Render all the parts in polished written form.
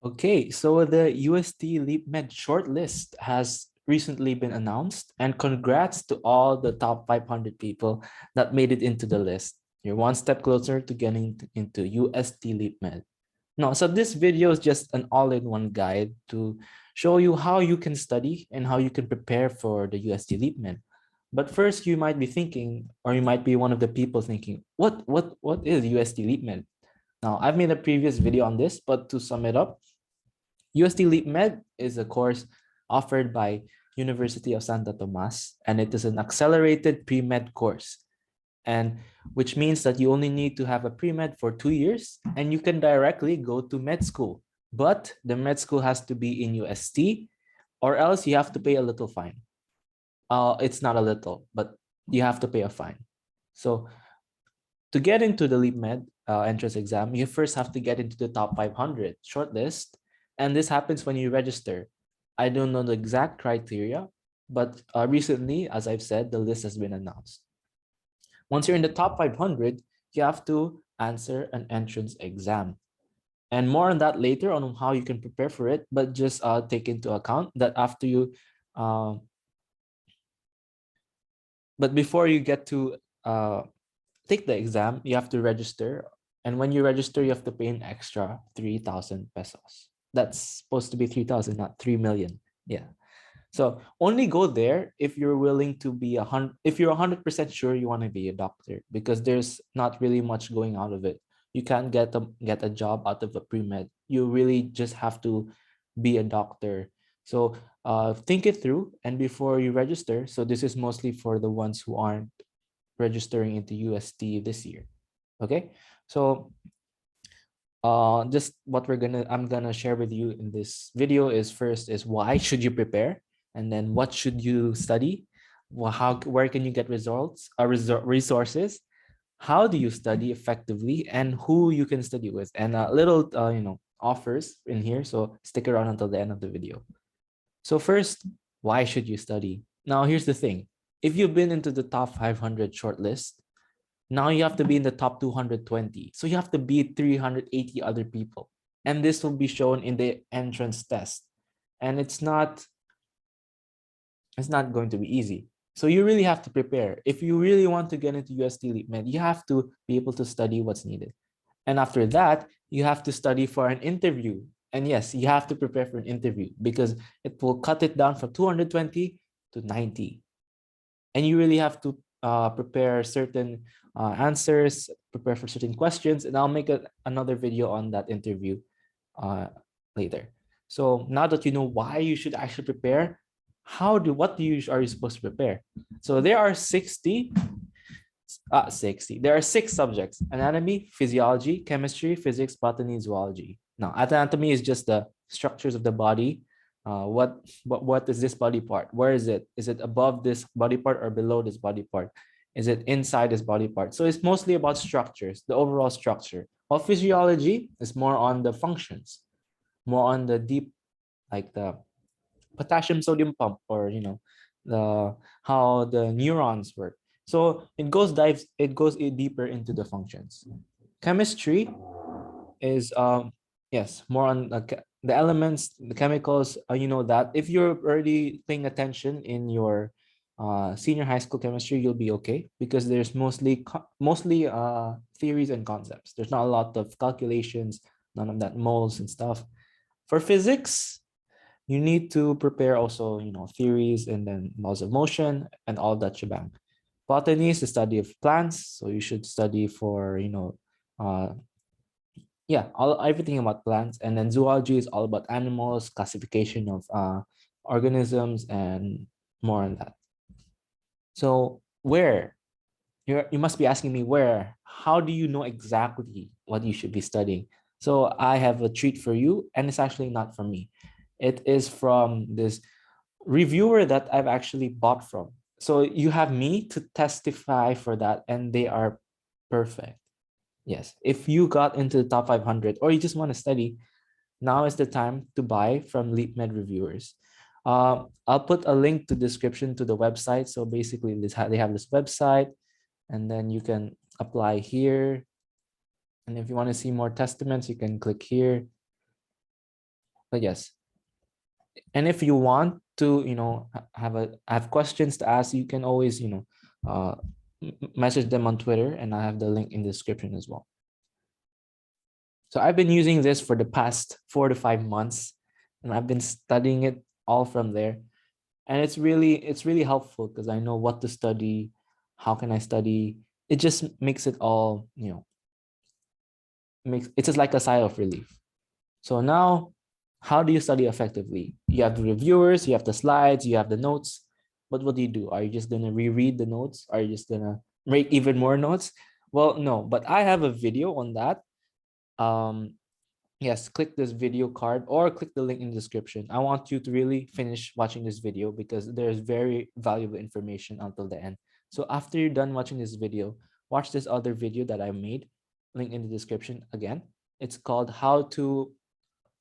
Okay, so the UST LeapMed shortlist has recently been announced, and congrats to all the top 500 people that made it into the list. You're one step closer to getting into UST LeapMed. No, so this video is just an all-in-one guide to show you how you can study and how you can prepare for the UST LeapMed. But first, you might be thinking, or you might be one of the people thinking, what is UST LeapMed? Now, I've made a previous video on this, but to sum it up, UST LeapMed is a course offered by University of Santo Tomas, and it is an accelerated pre-med course, and which means that you only need to have a pre-med for 2 years, and you can directly go to med school. But the med school has to be in UST, or else you have to pay a little fine. It's not a little, but you have to pay a fine. So to get into the LeapMed entrance exam, you first have to get into the top 500 shortlist. And this happens when you register. I don't know the exact criteria, but recently, as I've said, the list has been announced. Once you're in the top 500, you have to answer an entrance exam. And more on that later on how you can prepare for it, but just take into account that after you, but before you get to take the exam, you have to register. And when you register, you have to pay an extra 3,000 pesos. That's supposed to be 3,000, not 3 million. Yeah. So only go there if you're willing to be if you're 100% sure you want to be a doctor, because there's not really much going out of it. You can't get a job out of a pre-med. You really just have to be a doctor. So think it through, and before you register, so this is mostly for the ones who aren't registering into UST this year. Okay, so just what I'm gonna share with you in this video is, first is why should you prepare, and then what should you study, where can you get results or resources, how do you study effectively, and who you can study with, and a little offers in here, so stick around until the end of the video. So first, why should you study? Now here's the thing: if you've been into the top 500 shortlist, now you have to be in the top 220. So you have to beat 380 other people. And this will be shown in the entrance test. And it's not going to be easy. So you really have to prepare. If you really want to get into UST LeapMed, you have to be able to study what's needed. And after that, you have to study for an interview. And yes, you have to prepare for an interview because it will cut it down from 220 to 90. And you really have to prepare certain answers, prepare for certain questions, and I'll make another video on that interview later. So now that you know why you should actually prepare, what are you supposed to prepare? So there are 60. There are 6 subjects: anatomy, physiology, chemistry, physics, botany, zoology. Now, anatomy is just the structures of the body. What is this body part? Where is it? Is it above this body part or below this body part? Is it inside this body part? So it's mostly about structures, the overall structure. While physiology is more on the functions, more on the deep, like the potassium sodium pump, or the how the neurons work. So it goes deeper into the functions. Chemistry is yes, more on the elements, the chemicals. You know that if you're already paying attention in your senior high school chemistry, you'll be okay, because there's mostly theories and concepts. There's not a lot of calculations, none of that moles and stuff. For physics, you need to prepare also, theories and then laws of motion and all that shebang. Botany is the study of plants, so you should study for, uh, yeah, everything about plants. And then zoology is all about animals, classification of organisms, and more on that. So where? You must be asking me where. How do you know exactly what you should be studying? So I have a treat for you, and it's actually not from me. It is from this reviewer that I've actually bought from. So you have me to testify for that, and they are perfect. Yes, if you got into the top 500 or you just want to study, now is the time to buy from LeapMed Reviewers. I'll put a link to description to the website. So basically, they have this website, and then you can apply here. And if you want to see more testaments, you can click here. But yes, and if you want to, have questions to ask, you can always, message them on Twitter, and I have the link in the description as well. So I've been using this for the past 4 to 5 months, and I've been studying it all from there. And it's really helpful because I know what to study, how can I study. It just makes it all, makes it's just like a sigh of relief. So now, how do you study effectively? You have the reviewers, you have the slides, you have the notes. But what do? Are you just gonna reread the notes? Are you just gonna make even more notes? Well, no, but I have a video on that. Um, yes, click this video card or click the link in the description. I want you to really finish watching this video because there's very valuable information until the end. So after you're done watching this video, watch this other video that I made, link in the description again. It's called How to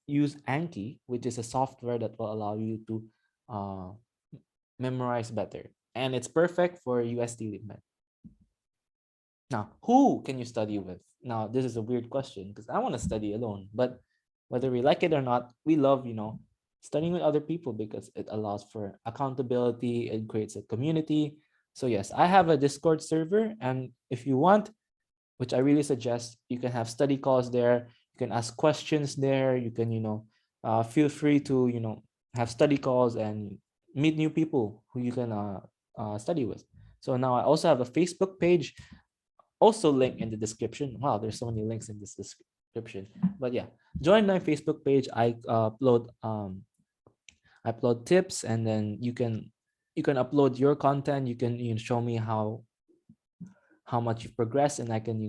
Use Anki, which is a software that will allow you to uh, memorize better. And it's perfect for UST LeapMed. Now, who can you study with? Now, this is a weird question because I want to study alone, but whether we like it or not, we love, studying with other people because it allows for accountability, it creates a community. So yes, I have a Discord server, and if you want, which I really suggest, you can have study calls there, you can ask questions there, you can, feel free to, have study calls and meet new people who you can study with. So now I also have a Facebook page, also link in the description. Wow, there's so many links in this description. But yeah, join my Facebook page. I upload tips, and then you can upload your content. You can show me how much you've progressed, and I can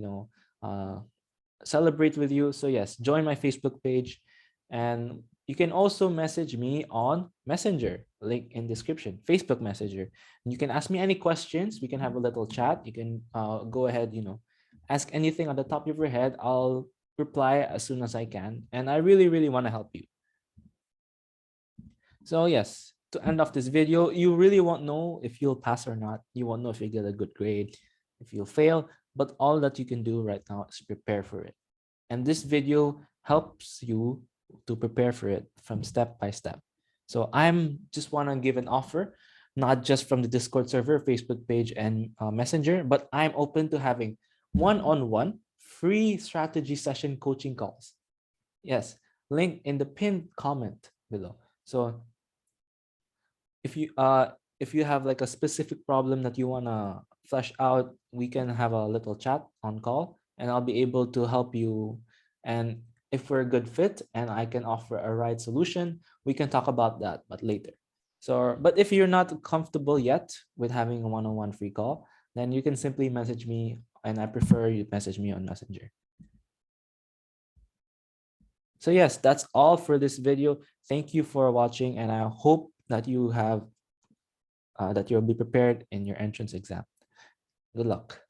celebrate with you. So yes, join my Facebook page, and you can also message me on Messenger, link in description, Facebook Messenger. And you can ask me any questions. We can have a little chat. You can go ahead, ask anything on the top of your head. I'll reply as soon as I can, and I really, really want to help you. So yes, to end off this video, you really won't know if you'll pass or not. You won't know if you get a good grade, if you'll fail, but all that you can do right now is prepare for it. And this video helps you to prepare for it from step by step. So I'm just want to give an offer, not just from the Discord server, Facebook page, and Messenger, but I'm open to having one-on-one free strategy session coaching calls. Yes, link in the pinned comment below. So if you have like a specific problem that you want to flesh out, we can have a little chat on call, and I'll be able to help you. And if we're a good fit and I can offer a right solution, we can talk about that, but later. So, but if you're not comfortable yet with having a one-on-one free call, then you can simply message me, and I prefer you message me on Messenger. So yes, that's all for this video. Thank you for watching, and I hope that you have that you'll be prepared in your entrance exam. Good luck.